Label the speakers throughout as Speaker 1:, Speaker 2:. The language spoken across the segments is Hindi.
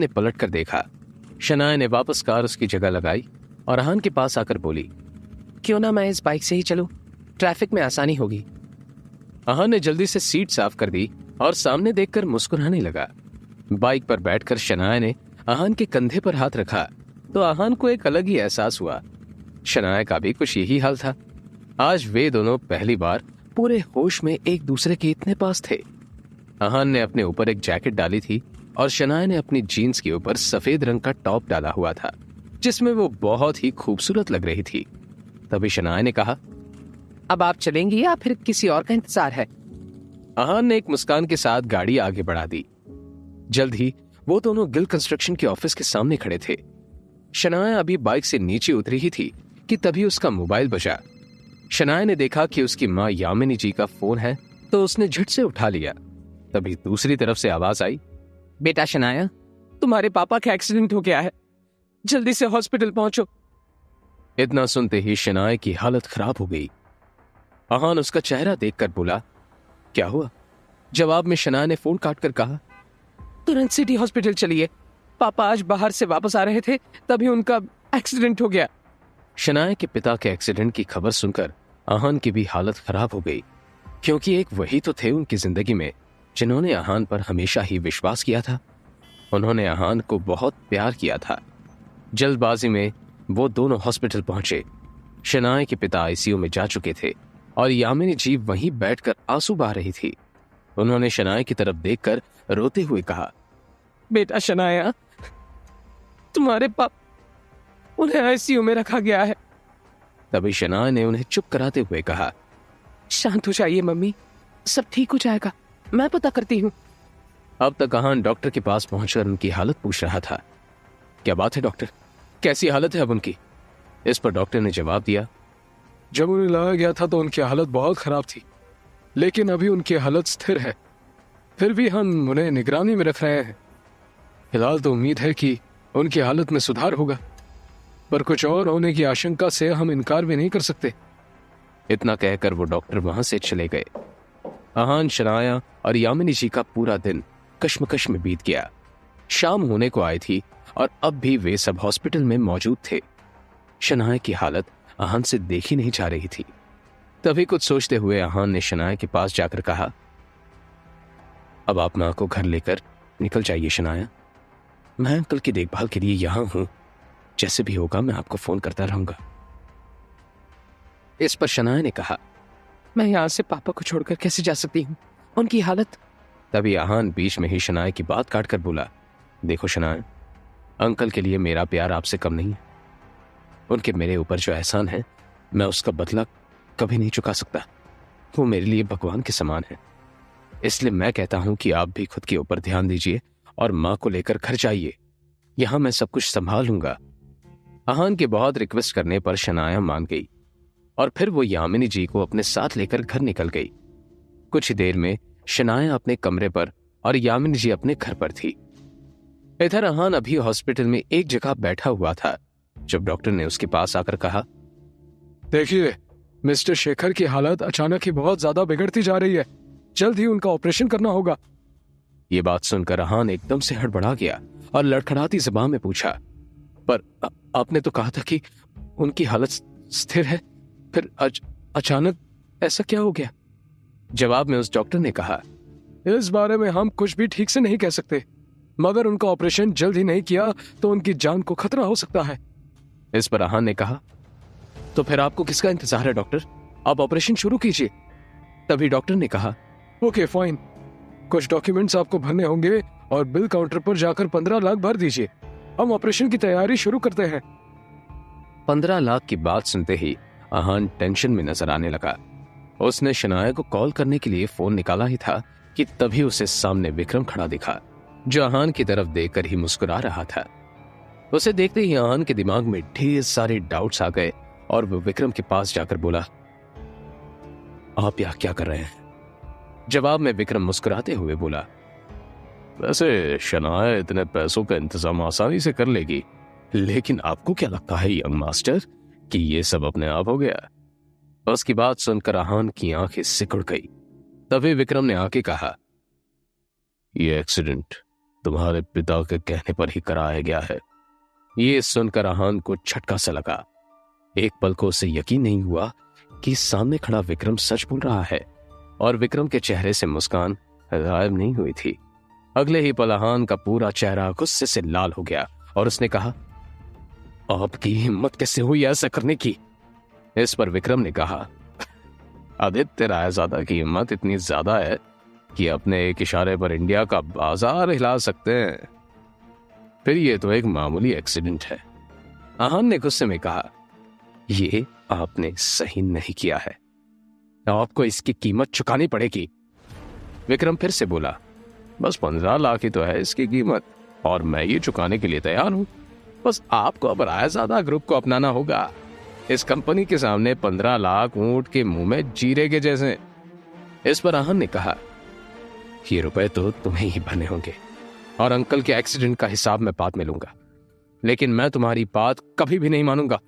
Speaker 1: ने पलट कर देखा। शनाया ने वापस कार उसकी जगह लगाई और अहान के पास आकर बोली, क्यों ना मैं इस बाइक से ही चलूं, ट्रैफिक में आसानी होगी। अहान ने जल्दी से सीट साफ कर दी और सामने देखकर मुस्कुराने लगा। बाइक पर बैठकर शनाया ने अहान के कंधे पर हाथ रखा तो अहान को एक अलग ही एहसास हुआ। शनाया का भी कुछ यही हाल था। आज वे दोनों पहली बार पूरे होश में एक दूसरे के इतने पास थे। अहान ने अपने ऊपर एक जैकेट डाली थी और शनाया ने अपनी जीन्स के ऊपर सफेद रंग का टॉप डाला हुआ था, जिसमें वो बहुत ही खूबसूरत लग रही थी। तभी शनाया ने कहा, अब आप चलेंगी या फिर किसी और का इंतजार है? अहान ने एक मुस्कान के साथ गाड़ी आगे बढ़ा दी। जल्द ही वो दोनों गिल कंस्ट्रक्शन के ऑफिस के सामने खड़े थे। शनाया अभी बाइक से नीचे उतरी ही थी कि तभी उसका मोबाइल बजा। शनाया ने देखा कि उसकी माँ यामिनी जी का फोन है तो उसने झट से उठा लिया। तभी दूसरी तरफ से आवाज आई, बेटा शनाया, तुम्हारे पापा का एक्सीडेंट हो गया है, जल्दी से हॉस्पिटल पहुंचो। इतना सुनते ही शनाया की हालत खराब हो गई। अहान उसका चेहरा देखकर बोला, क्या हुआ? जवाब में शनाया ने फोन काटकर कहा, तुरंत सिटी हॉस्पिटल चलिए, पापा आज बाहर से वापस आ रहे थे तभी उनका एक्सीडेंट हो गया। शनाया के पिता के एक्सीडेंट की खबर सुनकर अहान की भी हालत खराब हो गई, क्योंकि एक वही तो थे उनकी जिंदगी में जिन्होंने अहान पर हमेशा ही विश्वास किया था। उन्होंने अहान को बहुत प्यार किया था। जल्दबाजी में वो दोनों हॉस्पिटल पहुंचे। शनाया के पिता आईसीयू में जा चुके थे और यामिनी जी वहीं बैठकर आंसू बहा रही थी। उन्होंने शनाया की तरफ देखकर रोते हुए कहा, बेटा शनाया, तुम्हारे पापा, उन्हें आईसीयू में रखा गया है। तभी शनाया ने उन्हें चुप कराते हुए कहा, शांत हो जाइए मम्मी, सब ठीक हो जाएगा, मैं पता करती हूँ। अब तक अहान डॉक्टर के पास पहुंचकर उनकी हालत पूछ रहा था। क्या बात है डॉक्टर, कैसी हालत है अब उनकी? इस पर डॉक्टर ने जवाब दिया,
Speaker 2: जब उन्हें लाया गया था तो उनकी हालत बहुत खराब थी, लेकिन अभी उनकी हालत स्थिर है। फिर भी हम उन्हें निगरानी में रख रहे हैं। फिलहाल तो उम्मीद है कि उनकी हालत में सुधार होगा, पर कुछ और होने की आशंका से हम इनकार भी नहीं कर सकते।
Speaker 1: इतना कहकर वो डॉक्टर वहां से चले गए। अहान, शनाया और यामिनी जी का पूरा दिन कश्मकश में बीत गया। शाम होने को आई थी और अब भी वे सब हॉस्पिटल में मौजूद थे। शनाया की हालत अहान से देखी नहीं जा रही थी। तभी कुछ सोचते हुए अहान ने शनाया के पास जाकर कहा, अब आप मां को घर लेकर निकल जाइए शनाया, मैं अंकल की देखभाल के लिए यहां हूं, जैसे भी होगा मैं आपको फोन करता रहूंगा। इस पर शनाया ने कहा, मैं यहां से पापा को छोड़कर कैसे जा सकती हूं, उनकी हालत। तभी अहान बीच में ही शनाया की बात काटकर बोला, देखो शनाया, अंकल के लिए मेरा प्यार आपसे कम नहीं है। उनके मेरे ऊपर जो एहसान है मैं उसका बदला कभी नहीं चुका सकता। वो मेरे लिए भगवान के समान है। इसलिए मैं कहता हूं कि आप भी खुद के ऊपर ध्यान दीजिए और मां को लेकर घर जाइए, यहां मैं सब कुछ संभाल लूंगा। अहान के बहुत रिक्वेस्ट करने पर शनाया मान गई और फिर वो यामिनी जी को अपने साथ लेकर घर निकल गई। कुछ देर में शनाया अपने कमरे पर और यामिनी जी अपने घर पर थी। इधर अहान अभी हॉस्पिटल में एक जगह बैठा हुआ था जब डॉक्टर ने उसके पास आकर कहा,
Speaker 2: देखिए, मिस्टर शेखर की हालत अचानक ही बहुत ज्यादा बिगड़ती जा रही है, जल्द ही उनका ऑपरेशन करना होगा।
Speaker 1: ये बात सुनकर अहान एकदम से हड़बड़ा गया और लड़खड़ाती जुबान में पूछा, पर आपने तो कहा था कि उनकी हालत स्थिर है, फिर अचानक ऐसा क्या हो गया? जवाब में उस डॉक्टर ने कहा,
Speaker 2: इस बारे में हम कुछ भी ठीक से नहीं कह सकते, मगर उनका ऑपरेशन जल्द ही नहीं किया तो उनकी जान को खतरा हो सकता है।
Speaker 1: इस पर अहान ने कहा, तो फिर आपको किसका इंतजार है डॉक्टर, आप ऑपरेशन शुरू कीजिए। तभी डॉक्टर ने कहा,
Speaker 2: ओके फाइन, कुछ डॉक्यूमेंट्स आपको भरने होंगे और बिल काउंटर पर जाकर 15 लाख भर दीजिए, हम ऑपरेशन की तैयारी शुरू करते हैं।
Speaker 1: 15 लाख की बात सुनते ही अहान टेंशन में नजर आने लगा। उसने शनाया को कॉल करने के लिए फोन निकाला ही था कि तभी उसे सामने विक्रम खड़ा दिखा, जो अहान की तरफ देखकर ही मुस्कुरा रहा था। उसे देखते ही अहान के दिमाग में ढेर सारे डाउट्स आ गए और वो विक्रम के पास जाकर बोला, आप यहाँ क्या कर रहे हैं? जवाब में विक्रम मुस्कुराते हुए बोला, वैसे शनाया इतने पैसों का इंतजाम आसानी से कर लेगी, लेकिन आपको क्या लगता है यंग मास्टर कि ये सब अपने आप हो गया? उसकी बात सुनकर अहान की आंखें सिकुड़ गई। तभी विक्रम ने आके कहा, ये एक्सीडेंट तुम्हारे पिता के कहने पर ही कराया गया है। ये सुनकर अहान को झटका सा लगा। एक पल को उसे यकीन नहीं हुआ कि सामने खड़ा विक्रम सच बोल रहा है, और विक्रम के चेहरे से मुस्कान गायब नहीं हुई थी। अगले ही पल अहान का पूरा चेहरा गुस्से से लाल हो गया और उसने कहा, आपकी हिम्मत कैसे हुई ऐसा करने की? इस पर विक्रम ने कहा, आदित्य रायजादा की हिम्मत इतनी ज्यादा है कि अपने एक इशारे पर इंडिया का बाजार हिला सकते हैं। फिर ये तो एक मामूली एक्सीडेंट है। अहान ने गुस्से में कहा, ये आपने सही नहीं किया है, आपको इसकी कीमत चुकानी पड़ेगी। विक्रम फिर से बोला, बस 15 लाख ही तो है इसकी कीमत, और मैं ये चुकाने के लिए तैयार हूं। बस आपको अब रायजादा ग्रुप को अपनाना होगा। इस कंपनी के सामने 15 लाख ऊंट के मुंह में जीरे के जैसे। इस पर अहान ने कहा, ये रुपए तो तुम्हें ही भरने होंगे, और अंकल के एक्सीडेंट का हिसाब मैं बाद में लूंगा, लेकिन मैं तुम्हारी बात कभी भी नहीं मानूंगा।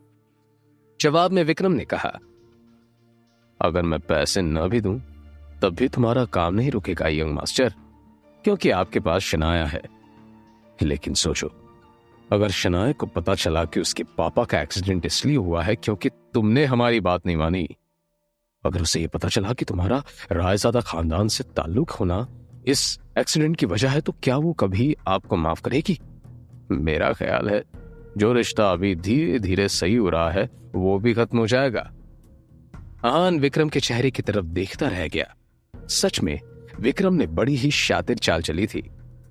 Speaker 1: जवाब में विक्रम ने कहा, अगर मैं पैसे न भी दूं तब भी तुम्हारा काम नहीं रुकेगा यंग मास्टर, क्योंकि आपके पास शनाया है। लेकिन सोचो, अगर शनाया को पता चला कि उसके पापा का एक्सीडेंट इसलिए हुआ है क्योंकि तुमने हमारी बात नहीं मानी, अगर उसे यह पता चला कि तुम्हारा रायजादा खानदान से ताल्लुक होना इस एक्सीडेंट की वजह है, तो क्या वो कभी आपको माफ करेगी? मेरा ख्याल है जो रिश्ता अभी धीरे धीरे सही हो रहा है वो भी खत्म हो जाएगा। अहान विक्रम के चेहरे की तरफ देखता रह गया। सच में विक्रम ने बड़ी ही शातिर चाल चली थी,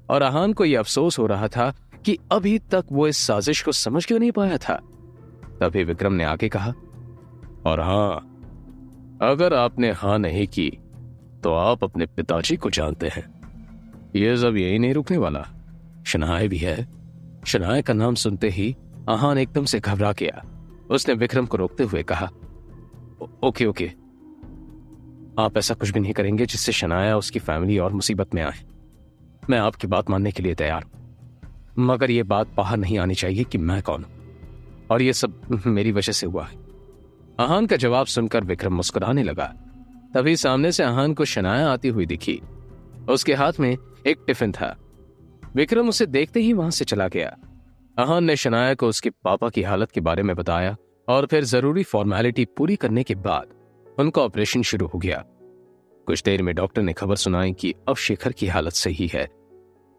Speaker 1: और अहान को यह अफसोस हो रहा था कि अभी तक वो इस साजिश को समझ क्यों नहीं पाया था। तभी विक्रम ने आके कहा, और हाँ, अगर आपने हाँ नहीं की तो आप अपने पिताजी को जानते हैं। ये सब यही नहीं रुकने वाला, शनाया भी है। शनाया का नाम सुनते ही अहान एकदम से घबरा गया। उसने विक्रम को रोकते हुए कहा, ओके ओके, आप ऐसा कुछ भी नहीं करेंगे जिससे शनाया, उसकी फैमिली और मुसीबत में आए। मैं आपकी बात मानने के लिए तैयार हूं, मगर यह बात बाहर नहीं आनी चाहिए कि मैं कौन हूं, और यह सब मेरी वजह से हुआ है। अहान का जवाब सुनकर विक्रम मुस्कुराने लगा। तभी सामने से अहान को शनाया आती हुई दिखी। उसके हाथ में एक टिफिन था। विक्रम उसे देखते ही वहां से चला गया। अहान ने शनाया को उसके पापा की हालत के बारे में बताया, और फिर जरूरी फॉर्मेलिटी पूरी करने के बाद उनका ऑपरेशन शुरू हो गया। कुछ देर में डॉक्टर ने खबर सुनाई कि अब शेखर की हालत सही है।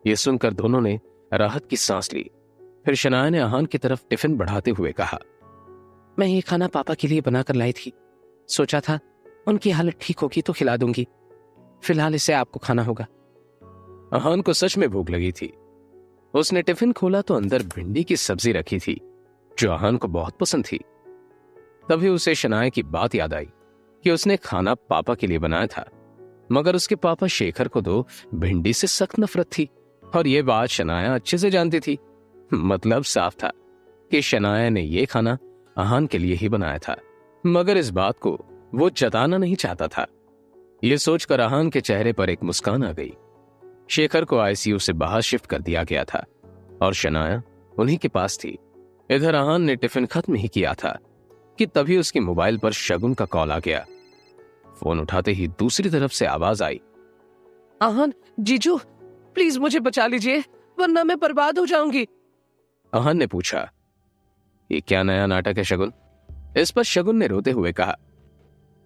Speaker 1: यह सुनकर दोनों ने राहत की सांस ली। फिर शनाया ने अहान की तरफ टिफिन बढ़ाते हुए कहा, मैं ये खाना पापा के लिए बनाकर लाई थी, सोचा था उनकी हालत ठीक होगी तो खिला दूंगी, फिलहाल इसे आपको खाना होगा। अहान को सच में भूख लगी थी। उसने टिफिन खोला तो अंदर भिंडी की सब्जी रखी थी, जो अहान को बहुत पसंद थी। तभी उसे शनाया की बात याद आई कि उसने खाना पापा के लिए बनाया था, मगर उसके पापा शेखर को तो भिंडी से सख्त नफरत थी, और यह बात शनाया अच्छे से जानती थी। मतलब साफ था कि शनाया ने यह खाना अहान के लिए ही बनाया था, मगर इस बात को वो जताना नहीं चाहता था। यह सोचकर अहान के चेहरे पर एक मुस्कान आ गई। शेखर को आईसीयू से बाहर शिफ्ट कर दिया गया था, और शनाया उन्हीं के पास थी। इधर अहान ने टिफिन खत्म ही किया था कि तभी उसके मोबाइल पर शगुन का कॉल आ गया। फोन उठाते ही दूसरी तरफ से आवाज आई,
Speaker 3: अहान जीजू, प्लीज मुझे बचा लीजिए, वरना मैं बर्बाद हो जाऊंगी।
Speaker 1: अहान ने पूछा, ये क्या नया नाटक है शगुन? इस पर शगुन ने रोते हुए कहा,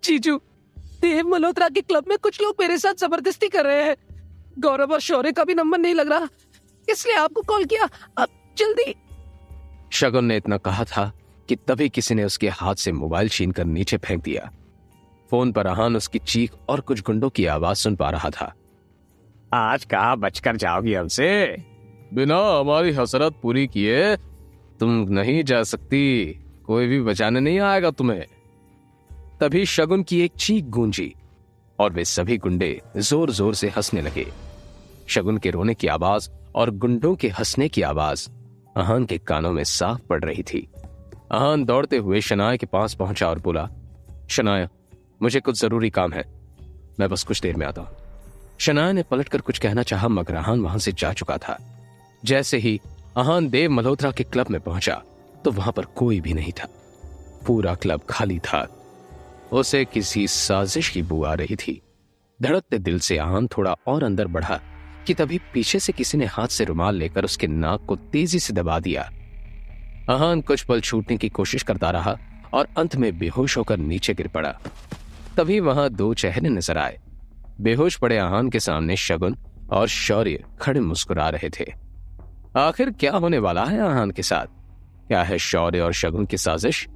Speaker 3: जीजू, देव मल्होत्रा के क्लब में कुछ लोग मेरे साथ जबरदस्ती कर रहे हैं। गौरव और शौर्य का भी नंबर नहीं लग रहा, इसलिए आपको कॉल किया। अब जल्दी।
Speaker 1: शगुन ने इतना कहा था कि तभी किसी ने उसके हाथ से मोबाइल छीनकर नीचे फेंक दिया। फोन पर अहान उसकी चीख और कुछ गुंडों की आवाज सुन पा रहा था। आज कहाँ बचकर जाओगी हमसे? बिना हमारी हसरत पूरी किए तुम नहीं जा सकती, कोई भी बचाने नहीं आएगा तुम्हें। तभी शगुन की एक चीख गूंजी और वे सभी गुंडे जोर जोर से हंसने लगे। शगुन के रोने की आवाज और गुंडों के हंसने की आवाज अहान के कानों में साफ पड़ रही थी। अहान दौड़ते हुए शनाया के पास पहुंचा और बोला, शनाया, मुझे कुछ जरूरी काम है, मैं बस कुछ देर में आता हूं। शनाया ने पलटकर कुछ कहना चाहा, मगर अहान वहां से जा चुका था। जैसे ही अहान देव मल्होत्रा के क्लब में पहुंचा तो वहां पर कोई भी नहीं था। पूरा क्लब खाली था। उसे किसी साजिश की बू आ रही थी। धड़कते दिल से अहान थोड़ा और अंदर बढ़ा कि तभी पीछे से किसी ने हाथ से रुमाल लेकर उसके नाक को तेजी से दबा दिया। अहान कुछ पल छूटने की कोशिश करता रहा और अंत में बेहोश होकर नीचे गिर पड़ा। तभी वहां दो चेहरे नजर आए। बेहोश पड़े अहान के सामने शगुन और शौर्य खड़े मुस्कुरा रहे थे। आखिर क्या होने वाला है अहान के साथ? क्या है शौर्य और शगुन की साजिश?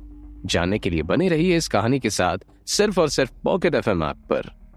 Speaker 1: जानने के लिए बने रहिए इस कहानी के साथ सिर्फ और सिर्फ पॉकेट एफएम ऐप पर।